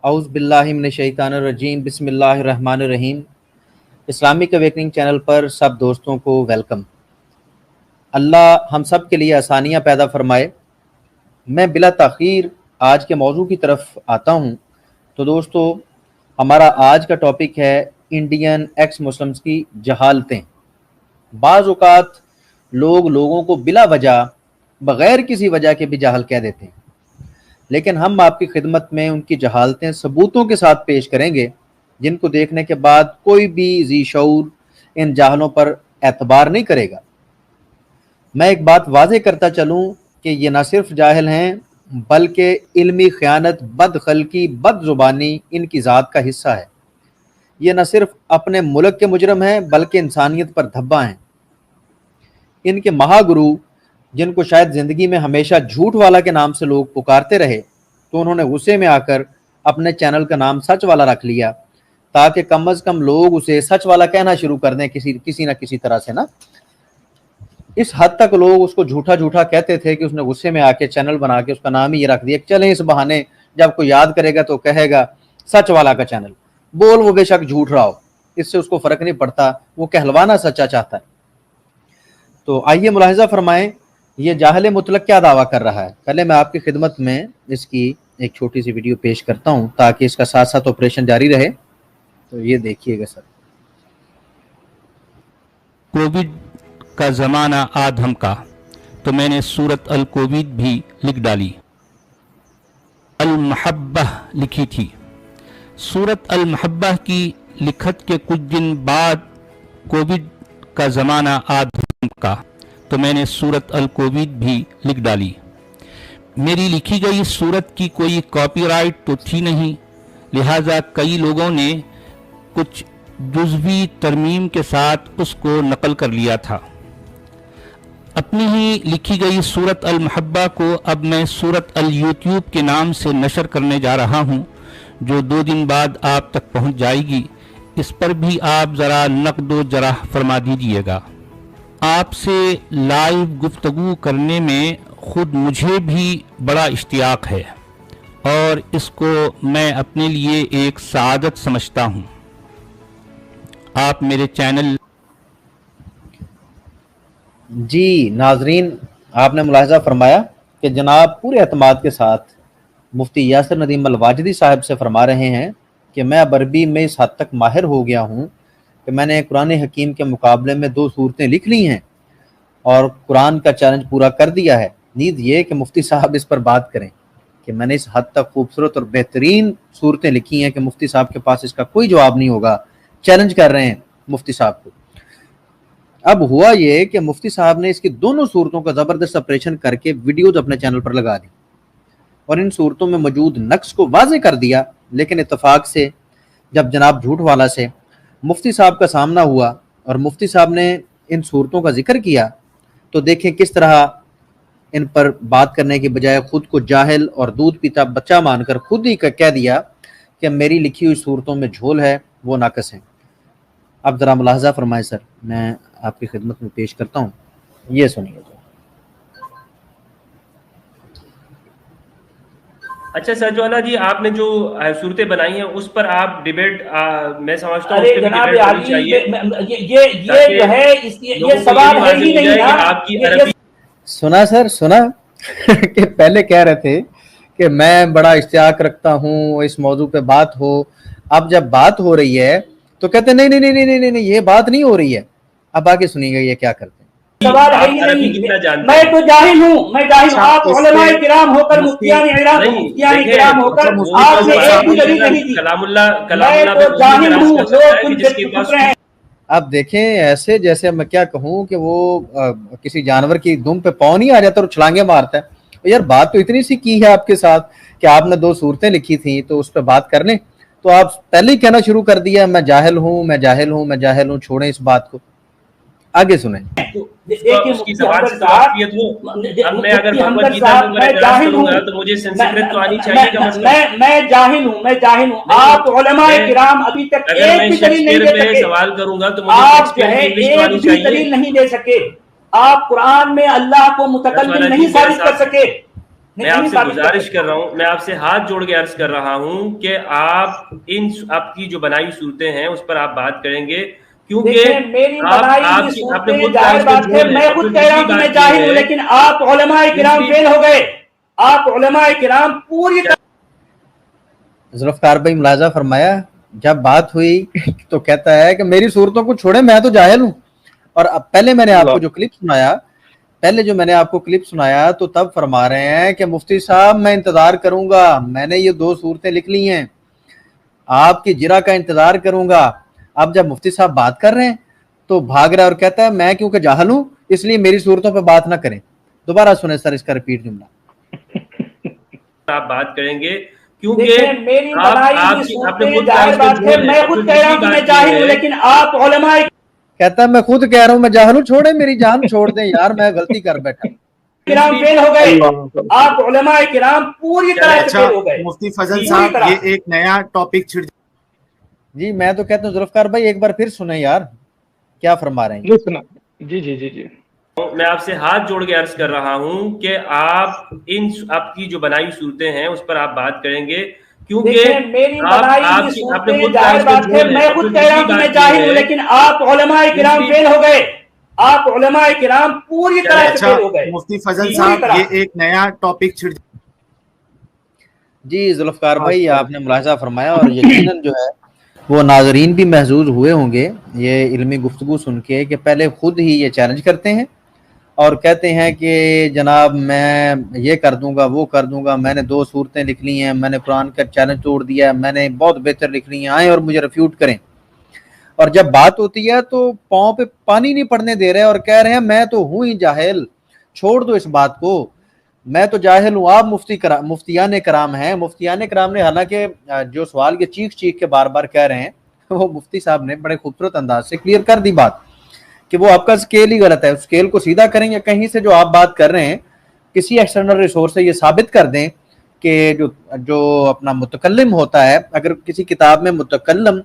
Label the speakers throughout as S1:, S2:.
S1: اعوذ باللہ من الشیطان الرجیم، بسم اللہ الرحمن الرحیم۔ اسلامک اویکننگ چینل پر سب دوستوں کو ویلکم۔ اللہ ہم سب کے لیے آسانیاں پیدا فرمائے۔ میں بلا تاخیر آج کے موضوع کی طرف آتا ہوں۔ تو دوستو، ہمارا آج کا ٹاپک ہے انڈین ایکس مسلمز کی جہالتیں۔ بعض اوقات لوگ لوگوں کو بلا وجہ، بغیر کسی وجہ کے بھی جاہل کہہ دیتے ہیں، لیکن ہم آپ کی خدمت میں ان کی جہالتیں ثبوتوں کے ساتھ پیش کریں گے، جن کو دیکھنے کے بعد کوئی بھی ذی شعور ان جاہلوں پر اعتبار نہیں کرے گا۔ میں ایک بات واضح کرتا چلوں کہ یہ نہ صرف جاہل ہیں بلکہ علمی خیانت، بد خلقی، بد زبانی ان کی ذات کا حصہ ہے۔ یہ نہ صرف اپنے ملک کے مجرم ہیں بلکہ انسانیت پر دھبا ہیں۔ ان کے مہا گرو، جن کو شاید زندگی میں ہمیشہ جھوٹ والا کے نام سے لوگ پکارتے رہے، تو انہوں نے غصے میں آ کر اپنے چینل کا نام سچ والا رکھ لیا، تاکہ کم از کم لوگ اسے سچ والا کہنا شروع کر دیں کسی نہ کسی طرح سے نا۔ اس حد تک لوگ اس کو جھوٹا جھوٹا کہتے تھے کہ اس نے غصے میں آ کے چینل بنا کے اس کا نام ہی یہ رکھ دیا، چلیں اس بہانے جب کوئی یاد کرے گا تو کہے گا سچ والا کا چینل، بول وہ بے شک جھوٹ رہا ہو، اس سے اس کو فرق نہیں پڑتا، وہ کہلوانا سچا چاہتا ہے۔ تو آئیے ملاحظہ فرمائیں یہ جاہل مطلق کیا دعویٰ کر رہا ہے۔ پہلے میں آپ کی خدمت میں اس کی ایک چھوٹی سی ویڈیو پیش کرتا ہوں تاکہ اس کا ساتھ ساتھ آپریشن جاری رہے۔ تو یہ دیکھیے گا سر۔
S2: کووڈ کا زمانہ آدھم کا، تو میں نے سورت الکووڈ بھی لکھ ڈالی، المحبہ لکھی تھی۔ سورت المحبہ کی لکھت کے کچھ دن بعد کووڈ کا زمانہ آدھم کا، تو میں نے سورت الکووڈ بھی لکھ ڈالی۔ میری لکھی گئی سورت کی کوئی کاپی رائٹ تو تھی نہیں، لہٰذا کئی لوگوں نے کچھ جزوی ترمیم کے ساتھ اس کو نقل کر لیا تھا۔ اپنی ہی لکھی گئی سورت المحبہ کو اب میں سورت الیوٹیوب کے نام سے نشر کرنے جا رہا ہوں، جو 2 دن بعد آپ تک پہنچ جائے گی۔ اس پر بھی آپ ذرا نقد و جرح فرما دیجئے گا۔ آپ سے لائیو گفتگو کرنے میں خود مجھے بھی بڑا اشتیاق ہے، اور اس کو میں اپنے لیے ایک سعادت سمجھتا ہوں۔ آپ میرے چینل
S1: جی ناظرین، آپ نے ملاحظہ فرمایا کہ جناب پورے اعتماد کے ساتھ مفتی یاسر ندیم الواجدی صاحب سے فرما رہے ہیں کہ میں اب عربی میں اس حد تک ماہر ہو گیا ہوں کہ میں نے قرآن حکیم کے مقابلے میں 2 صورتیں لکھ لی ہیں اور قرآن کا چیلنج پورا کر دیا ہے۔ نیز یہ کہ مفتی صاحب اس پر بات کریں کہ میں نے اس حد تک خوبصورت اور بہترین صورتیں لکھی ہیں کہ مفتی صاحب کے پاس اس کا کوئی جواب نہیں ہوگا۔ چیلنج کر رہے ہیں مفتی صاحب کو۔ اب ہوا یہ کہ مفتی صاحب نے اس کی دونوں صورتوں کا زبردست آپریشن کر کے ویڈیوز اپنے چینل پر لگا دی اور ان صورتوں میں موجود نقص کو واضح کر دیا، لیکن اتفاق سے جب جناب جھوٹ والا سے مفتی صاحب کا سامنا ہوا اور مفتی صاحب نے ان صورتوں کا ذکر کیا، تو دیکھیں کس طرح ان پر بات کرنے کی بجائے خود کو جاہل اور دودھ پیتا بچہ مان کر خود ہی کہہ دیا کہ میری لکھی ہوئی صورتوں میں جھول ہے، وہ ناقص ہیں۔ اب ذرا ملاحظہ فرمائیں سر، میں آپ کی خدمت میں پیش کرتا ہوں، یہ سنیے۔
S3: اچھا سر جوالا جی، آپ نے جو صورتیں بنائی ہیں اس پر آپ ڈیبیٹ میں سمجھتا ہوں
S4: جناب عالی یہ جو ہے یہ سوال ہے ہی نہیں
S3: آپ کی عربی
S1: سنا سر، سنا کہ پہلے کہہ رہے تھے کہ میں بڑا اشتیاق رکھتا ہوں اس موضوع پہ بات ہو، اب جب بات ہو رہی ہے تو کہتے نہیں نہیں نہیں نہیں نہیں یہ بات نہیں ہو رہی ہے۔ اب آگے سنیے گا یہ کیا کرتے ہیں۔
S4: سوال ہے ہی نہیں، میں تو جاہل ہوں، میں جاہل ہوں۔ آپ علماء کرام ہو کر، مفتیان عراق کرام ہو کر آپ نے ایک بھی دلیل نہیں دی۔ میں تو جاہل ہوں، لوگ ان سے پوچھ رہے ہیں۔
S1: اب دیکھیں ایسے جیسے میں کیا کہوں کہ وہ کسی جانور کی دم پہ پاؤں نہیں آ جاتا اور چھلانگے مارتا ہے۔ یار بات تو اتنی سی کی ہے آپ کے ساتھ کہ آپ نے 2 صورتیں لکھی تھیں تو اس پہ بات کر لیں، تو آپ پہلے ہی کہنا شروع کر دیا میں جاہل ہوں، میں جاہل ہوں، میں جاہل ہوں۔ چھوڑیں اس بات کو، آگے سنیں۔
S3: اس کی زبان سے واقفیت ہو، اب میں اگر بھگوت گیتا کو اعتراض کروں گا تو مجھے سنسکرت تو آنی چاہیے کم از کم۔
S4: میں جاہل ہوں، میں جاہل ہوں۔ آپ علماء کرام ابھی تک ایک بھی دلیل نہیں دے سکے۔
S3: سوال کروں گا تو مجھے
S4: آپ جو ہے ایک بھی دلیل نہیں دے سکے۔ آپ قرآن میں اللہ کو متکلم نہیں ثابت کر سکے۔
S3: میں آپ سے گزارش کر رہا ہوں, میں آپ سے ہاتھ جوڑ کے عرض کر رہا ہوں کہ آپ کی جو بنائی صورتیں ہیں اس پر آپ بات کریں گے, کیونکہ آپ نے خود
S4: میں خود کہہ رہا ہوں کہ میں جاہل ہوں, لیکن آپ علماء کرام فیل ہو گئے. آپ علماء کرام پوری
S1: ذوالفقار بھائی ملاحظہ فرمایا, جب بات ہوئی تو کہتا ہے کہ میری صورتوں کو چھوڑے, میں تو جاہل ہوں. اور اب پہلے میں نے آپ کو جو کلپ سنایا تو تب فرما رہے ہیں کہ مفتی صاحب میں انتظار کروں گا, میں نے یہ 2 صورتیں لکھ لی ہیں, آپ کی جرا کا انتظار کروں گا. اب جب مفتی صاحب بات کر رہے ہیں تو بھاگ رہا ہے اور کہتا ہے میں کیونکہ جاہل ہوں اس لیے میری صورتوں پہ بات نہ کریں. دوبارہ سنیں سر اس کا ریپیٹ جملہ.
S3: آپ بات کریں گے کیونکہ
S4: میری ظاہر بات ہے, میں خود کہہ رہا ہوں کہ میں جاہل ہوں, لیکن آپ علماء
S1: کہتا ہے میں خود کہہ رہا ہوں میں جاہل ہوں, چھوڑے میری جان چھوڑ دیں یار, میں غلطی کر بیٹھا.
S4: کرام فیل ہو گئے, آپ علماء کرام پوری طرح سے فیل ہو گئے.
S5: مفتی فضل صاحب یہ ایک نیا ٹاپک چھڑ
S1: جی میں تو کہتا ہوں ذوالفقار بھائی ایک بار پھر سنیں یار کیا فرما رہے ہیں.
S2: جی
S3: میں آپ سے ہاتھ جوڑ کے عرض کر رہا ہوں کہ آپ کی جو بنائی صورتیں ہیں اس پر آپ بات کریں گے, کیونکہ
S4: میں خود کہہ رہا ہوں کہ میں جاہل ہوں, لیکن آپ علماء کرام فیل ہو گئے. آپ علماء کرام پوری طرح سے فیل ہو گئے.
S5: مفتی فضل صاحب یہ ایک نیا ٹاپک چھڑ.
S1: جی ذوالفقار بھائی آپ نے ملاحظہ فرمایا, اور یقیناً جو ہے وہ ناظرین بھی محظوظ ہوئے ہوں گے یہ علمی گفتگو سن کے, کہ پہلے خود ہی یہ چیلنج کرتے ہیں اور کہتے ہیں کہ جناب میں یہ کر دوں گا وہ کر دوں گا, میں نے 2 صورتیں لکھ لی ہیں, میں نے قرآن کا چیلنج توڑ دیا ہے, میں نے بہت بہتر لکھ لی ہیں, آئیں اور مجھے ریفیوٹ کریں. اور جب بات ہوتی ہے تو پاؤں پہ پانی نہیں پڑنے دے رہے اور کہہ رہے ہیں میں تو ہوں ہی جاہل, چھوڑ دو اس بات کو, میں تو جاہل ہوں. آپ مفتیان کرام ہیں, مفتیان کرام نے حالانکہ جو سوال کے چیخ کے بار بار کہہ رہے ہیں وہ مفتی صاحب نے بڑے خوبصورت انداز سے کلیئر کر دی بات کہ وہ آپ کا سکیل ہی غلط ہے, اس سکیل کو سیدھا کریں یا کہیں سے جو آپ بات کر رہے ہیں کسی ایکسٹرنل ریسورس سے یہ ثابت کر دیں کہ جو اپنا متکلم ہوتا ہے, اگر کسی کتاب میں متکلم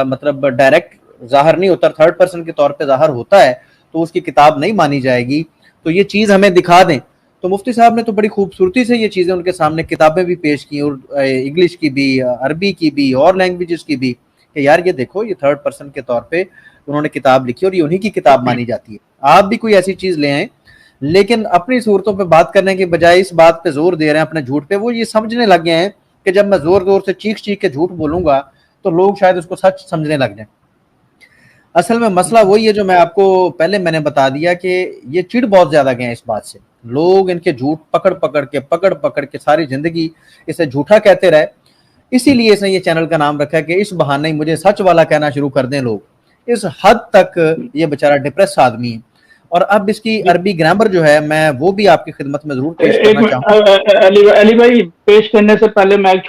S1: مطلب ڈائریکٹ ظاہر نہیں ہوتا, تھرڈ پرسن کے طور پہ ظاہر ہوتا ہے, تو اس کی کتاب نہیں مانی جائے گی, تو یہ چیز ہمیں دکھا دیں. تو مفتی صاحب نے تو بڑی خوبصورتی سے یہ چیزیں ان کے سامنے کتابیں بھی پیش کی, اور انگلش کی بھی, عربی کی بھی, اور لینگویجز کی بھی, کہ یار یہ دیکھو یہ تھرڈ پرسن کے طور پہ انہوں نے کتاب لکھی اور یہ انہی کی کتاب مانی جاتی ہے, آپ بھی کوئی ایسی چیز لے آئیں. لیکن اپنی صورتوں پہ بات کرنے کے بجائے اس بات پہ زور دے رہے ہیں اپنے جھوٹ پہ. وہ یہ سمجھنے لگ گئے ہیں کہ جب میں زور سے چیخ کے جھوٹ بولوں گا تو لوگ شاید اس کو سچ سمجھنے لگ جائیں. اصل میں مسئلہ وہی ہے جو میں آپ کو پہلے میں نے بتا دیا کہ یہ چڑ بہت زیادہ گئے ہیں اس بات سے, لوگ ان کے جھوٹ پکڑ کے ساری زندگی اسے جھوٹا کہتے رہے. اسی لیے اس نے یہ چینل کا نام رکھا کہ اس بہانے مجھے سچ والا کہنا شروع کر دیں لوگ. اس حد تک یہ بیچارہ ڈپریس آدمی ہے. اور اب اس کی عربی گرامر جو ہے میں وہ بھی آپ کی خدمت میں ضرور پیش کرنا چاہوں
S2: گا. علی بھائی پیش کرنے سے پہلے میں ایک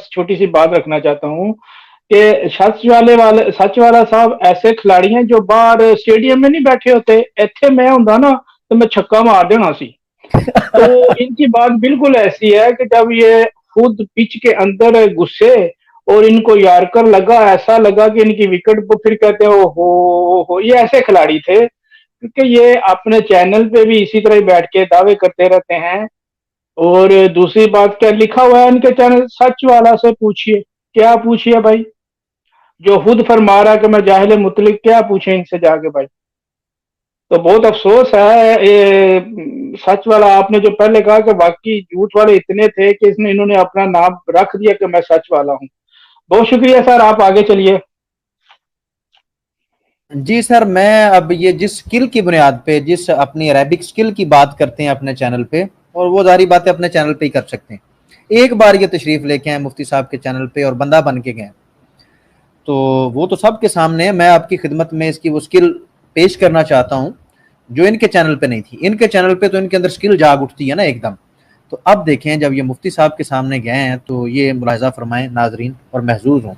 S2: چھوٹی سی بات رکھنا چاہتا ہوں کہ سچ والا صاحب ایسے کھلاڑی ہیں جو باہر اسٹیڈیم میں نہیں بیٹھے ہوتے, ایتھے میں ہوں نا تو میں چھکا مار دینا سی. تو ان کی بات بالکل ایسی ہے کہ جب یہ خود پچ کے اندر گھسے اور ان کو یارکر لگا, ایسا لگا کہ ان کی وکٹ کو پھر کہتے ہیں ہو یہ ایسے کھلاڑی تھے, کیونکہ یہ اپنے چینل پہ بھی اسی طرح بیٹھ کے دعوے کرتے رہتے ہیں. اور دوسری بات کیا لکھا ہوا ہے ان کے چینل, سچ والا سے پوچھئے. کیا پوچھئے بھائی, جو خود فرما رہا کہ میں جاہل مطلق, کیا پوچھیں ان سے جا کے بھائی. تو بہت افسوس ہے. سچ والا آپ نے جو پہلے کہا کہ واقعی جھوٹ والے اتنے تھے کہ انہوں نے اپنا نام رکھ دیا کہ میں سچ والا ہوں. بہت شکریہ سر, آپ آگے چلیے.
S1: جی سر, میں اب یہ جس سکل کی بنیاد پہ, جس اپنی عربک سکل کی بات کرتے ہیں اپنے چینل پہ, اور وہ ساری باتیں اپنے چینل پہ ہی کر سکتے ہیں. ایک بار یہ تشریف لے کے ہیں مفتی صاحب کے چینل پہ اور بندہ بن کے گئے, تو وہ تو سب کے سامنے ہے. میں آپ کی خدمت میں اس کی وہ سکل پیش کرنا چاہتا ہوں جو ان کے چینل پہ نہیں تھی. ان کے چینل پہ تو ان کے اندر سکل جاگ اٹھتی ہے نا ایک دم. تو اب دیکھیں جب یہ مفتی صاحب کے سامنے گئے ہیں تو یہ ملاحظہ فرمائیں ناظرین اور محظوظ ہوں.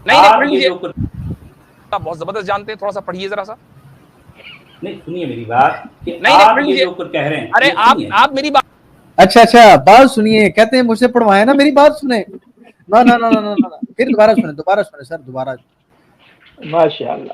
S6: نہیں بہت زبردست جانتے ہیں, تھوڑا سا پڑھیے ذرا سا.
S4: نہیں سنیے میری بات,
S6: نہیں جو کچھ کہہ رہے ہیں, ارے آپ میری بات,
S1: اچھا بات سنیے. کہتے ہیں مجھ سے پڑھوائے نا, میری بات سنیں. نہ پھر دوبارہ سنیں سر, دوبارہ.
S2: ماشاء اللہ.